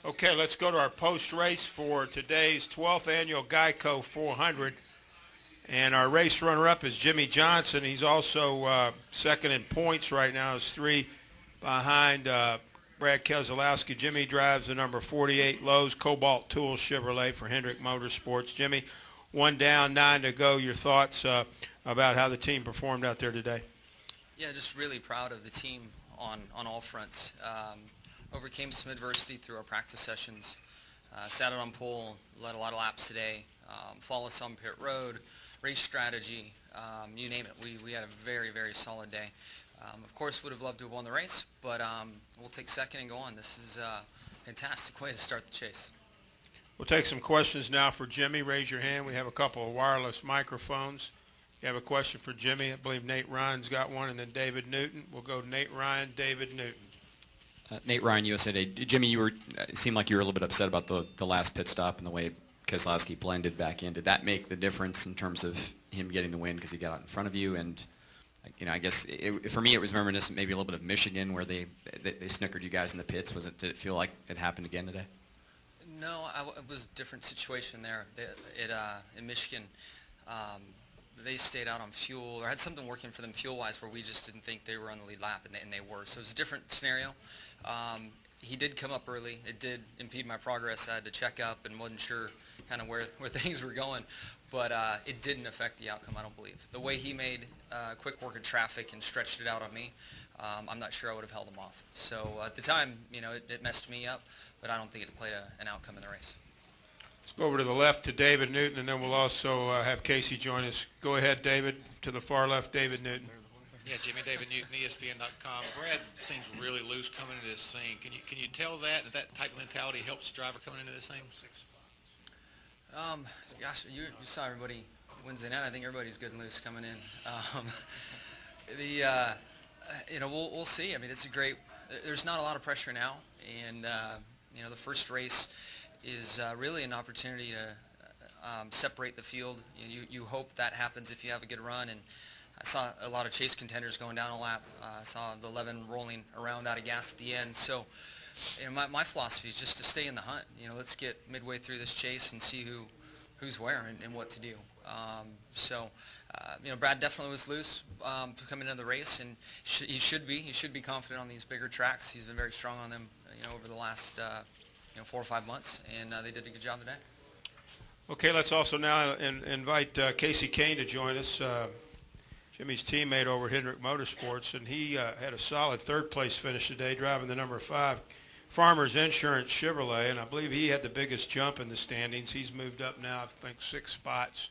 Okay, let's go to our post-race for today's 12th annual Geico 400. And our race runner-up is Jimmie Johnson. He's also second in points right now. He's 3 behind Brad Keselowski. Jimmie drives the number 48 Lowe's Cobalt Tool Chevrolet for Hendrick Motorsports. Jimmie, 1 down, 9 to go. Your thoughts about how the team performed out there today? Yeah, just really proud of the team on all fronts. Overcame some adversity through our practice sessions. Sat it on pole, led a lot of laps today. Flawless on pit road, race strategy, you name it. We had a very, very solid day. Of course, would have loved to have won the race, but we'll take second and go on. This is a fantastic way to start the chase. We'll take some questions now for Jimmie. Raise your hand. We have a couple of wireless microphones. You have a question for Jimmie. I believe Nate Ryan's got one, and then David Newton. We'll go Nate Ryan, David Newton. Nate Ryan, USA Today. Jimmie, it seemed like you were a little bit upset about the last pit stop and the way Keselowski blended back in. Did that make the difference in terms of him getting the win because he got out in front of you? And I guess for me it was reminiscent maybe a little bit of Michigan where they snookered you guys in the pits. Did it feel like it happened again today? No, it was a different situation there. In Michigan, they stayed out on fuel or had something working for them fuel-wise where we just didn't think they were on the lead lap, and they were. So it was a different scenario. He did come up early. It did impede my progress. I had to check up and wasn't sure kind of where things were going. But it didn't affect the outcome, I don't believe. The way he made quick work of traffic and stretched it out on me, I'm not sure I would have held him off. So at the time, it messed me up, but I don't think it played an outcome in the race. Let's go over to the left to David Newton, and then we'll also have Kasey join us. Go ahead, David. To the far left, David Newton. Yeah, Jimmie, David Newton, ESPN.com. Brad seems really loose coming into this thing. Can you tell that type of mentality helps the driver coming into this thing? Gosh, you saw everybody Wednesday night. I think everybody's good and loose coming in. We'll see. I mean, it's a great. There's not a lot of pressure now, and the first race is really an opportunity to separate the field. You hope that happens if you have a good run, and I saw a lot of chase contenders going down a lap. I saw the 11 rolling around out of gas at the end. So, my philosophy is just to stay in the hunt. Let's get midway through this chase and see who's where and what to do. Brad definitely was loose coming into the race, and he should be confident on these bigger tracks. He's been very strong on them, over the last 4 or 5 months, and they did a good job today. Okay, let's also now invite Kasey Kahne to join us. Jimmie's teammate over at Hendrick Motorsports, and he had a solid third-place finish today, driving the number 5 Farmers Insurance Chevrolet, and I believe he had the biggest jump in the standings. He's moved up now, I think, 6 spots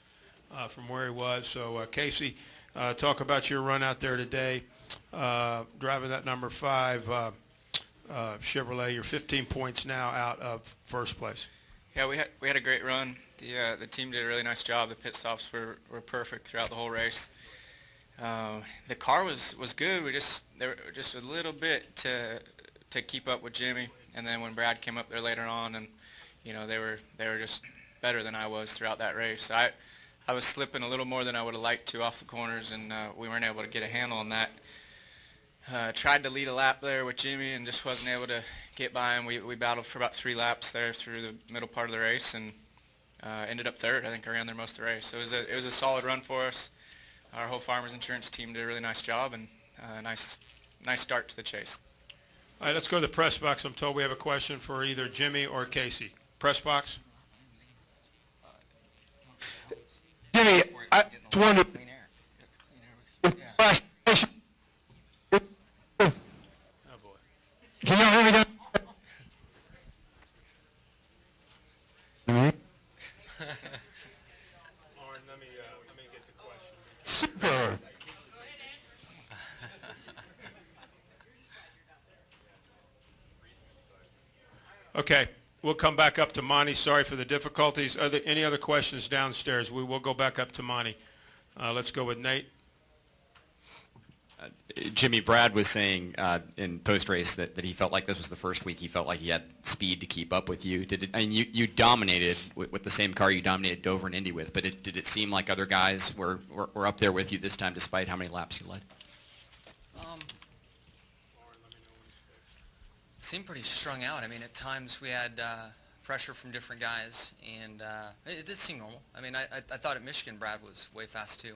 from where he was. So, Kasey, talk about your run out there today, driving that number 5 Chevrolet. You're 15 points now out of first place. Yeah, we had a great run. The team did a really nice job. The pit stops were perfect throughout the whole race. The car was good. They were just a little bit to keep up with Jimmie, and then when Brad came up there later on, and they were just better than I was throughout that race. I was slipping a little more than I would have liked to off the corners, and we weren't able to get a handle on that. Tried to lead a lap there with Jimmie and just wasn't able to get by him. We battled for about 3 laps there through the middle part of the race, and ended up third. I think I ran there most of the race. So it was a solid run for us. Our whole Farmers Insurance team did a really nice job, and a nice start to the chase. All right, let's go to the press box. I'm told we have a question for either Jimmie or Kasey. Press box. Jimmie, I just wondered. Oh, boy. Can y'all hear me down? Lauren, let me get the question. Super. Okay, we'll come back up to Monty. Sorry for the difficulties. Are there any other questions downstairs? We will go back up to Monty. Let's go with Nate. Jimmie, Brad was saying in post-race that he felt like this was the first week he felt like he had speed to keep up with you. You dominated with the same car you dominated Dover and Indy with, but did it seem like other guys were up there with you this time despite how many laps you led? Seemed pretty strung out. I mean, at times we had pressure from different guys, and it did seem normal. I mean, I thought at Michigan, Brad was way fast too.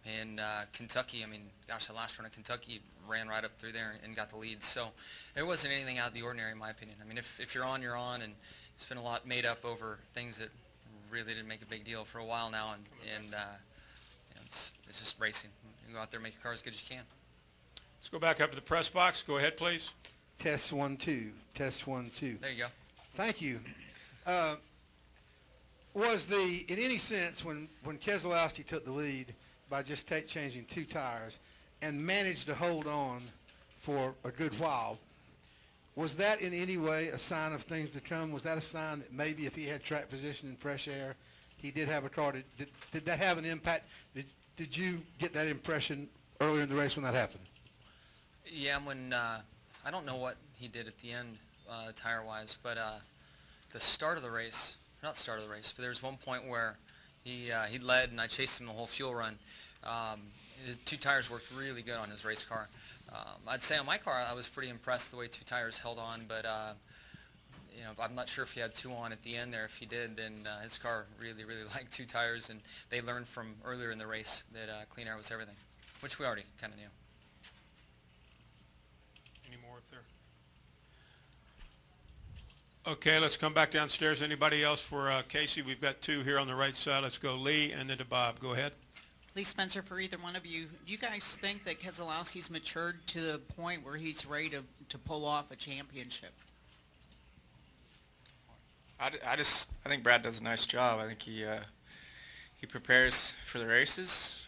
And Kentucky, I mean, gosh, the last run of Kentucky ran right up through there and got the lead. So it wasn't anything out of the ordinary, in my opinion. I mean, if you're on, you're on, and it's been a lot made up over things that really didn't make a big deal for a while now, and you know, it's just racing. You go out there, make your car as good as you can. Let's go back up to the press box. Go ahead, please. Test 1 2. Test 1 2. There you go. Thank you. Was in any sense when Keselowski took the lead by just changing 2 tires and managed to hold on for a good while, was that in any way a sign of things to come? Was that a sign that maybe if he had track position and fresh air, he did have a car? Did that have an impact? Did you get that impression earlier in the race when that happened? Yeah, when I don't know what he did at the end tire-wise, but the start of the race, not start of the race, but there was one point where he led and I chased him the whole fuel run. His 2 tires worked really good on his race car. I'd say on my car I was pretty impressed the way 2 tires held on, but you know, I'm not sure if he had 2 on at the end there. If he did, then his car really liked 2 tires, and they learned from earlier in the race that clean air was everything, which we already kind of knew. Any more up there? Okay, let's come back downstairs. Anybody else for Kasey? We've got 2 here on the right side. Let's go Lee and then to Bob. Go ahead. Lee Spencer, for either one of you. Do you guys think that Keselowski's matured to the point where he's ready to pull off a championship? I think Brad does a nice job. I think he prepares for the races.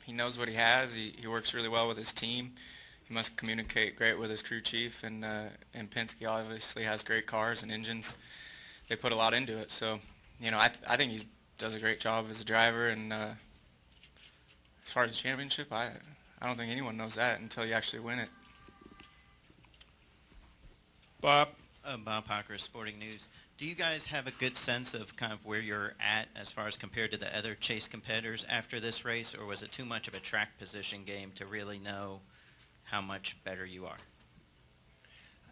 He knows what he has. He works really well with his team. He must communicate great with his crew chief, and Penske obviously has great cars and engines. They put a lot into it. So, you know, I think he does a great job as a driver. And as far as the championship, I don't think anyone knows that until you actually win it. Bob? Bob Parker, Sporting News. Do you guys have a good sense of kind of where you're at as far as compared to the other Chase competitors after this race, or was it too much of a track position game to really know how much better you are?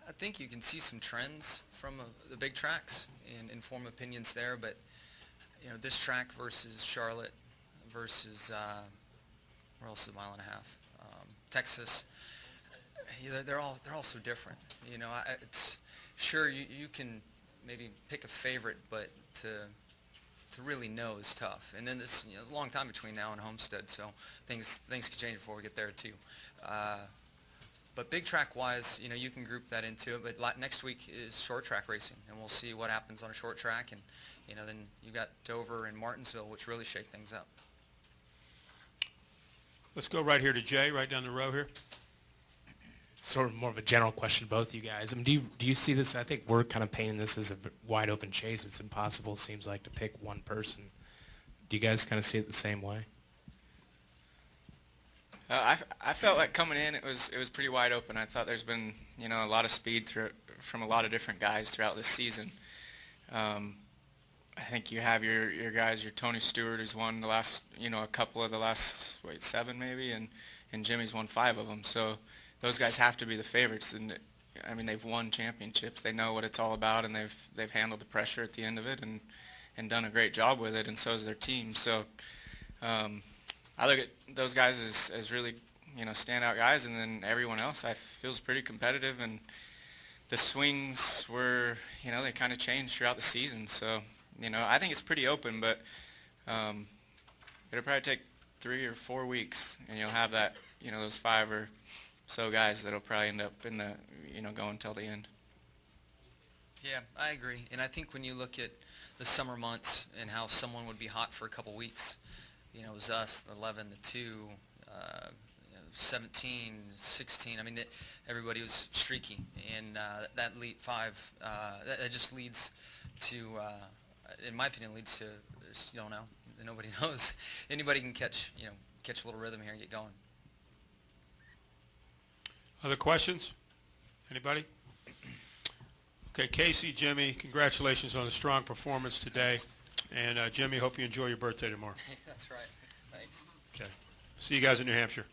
I think you can see some trends from the big tracks and inform opinions there, but you know, this track versus Charlotte versus where else is a mile and a half? Texas. They're all so different. You know, it's sure you can maybe pick a favorite, but to really know is tough. And then this, you know, a long time between now and Homestead, so things can change before we get there too. But big track wise, you know, you can group that into it. But next week is short track racing, and we'll see what happens on a short track. And you know, then you got Dover and Martinsville, which really shake things up. Let's go right here to Jay, right down the row here. Sort of more of a general question to both you guys. I mean, do you see this? I think we're kind of painting this as a wide open chase. It's impossible, seems like, to pick one person. Do you guys kind of see it the same way? I felt like coming in, it was pretty wide open. I thought there's been, you know, a lot of speed from a lot of different guys throughout this season. I think you have your guys, your Tony Stewart, who's won the last, you know, a couple of the last 7 maybe, and Jimmie's won 5 of them. So those guys have to be the favorites. And I mean, they've won championships. They know what it's all about, and they've handled the pressure at the end of it and done a great job with it. And so has their team. So I look at those guys as really, you know, standout guys, and then everyone else I feels pretty competitive. And the swings were, you know, they kind of changed throughout the season. So, you know, I think it's pretty open, but it'll probably take 3 or 4 weeks, and you'll have that, you know, those 5 or so guys that'll probably end up in the, you know, going until the end. Yeah, I agree. And I think when you look at the summer months and how someone would be hot for a couple weeks, you know, it was us, the 11, the 2, 17, 16. I mean, everybody was streaky, and that lead 5, that just leads to, in my opinion, leads to, you don't know, nobody knows. Anybody can catch a little rhythm here and get going. Other questions? Anybody? Okay, Kasey, Jimmie, congratulations on a strong performance today. And Jimmie, hope you enjoy your birthday tomorrow. That's right. Thanks. Okay. See you guys in New Hampshire.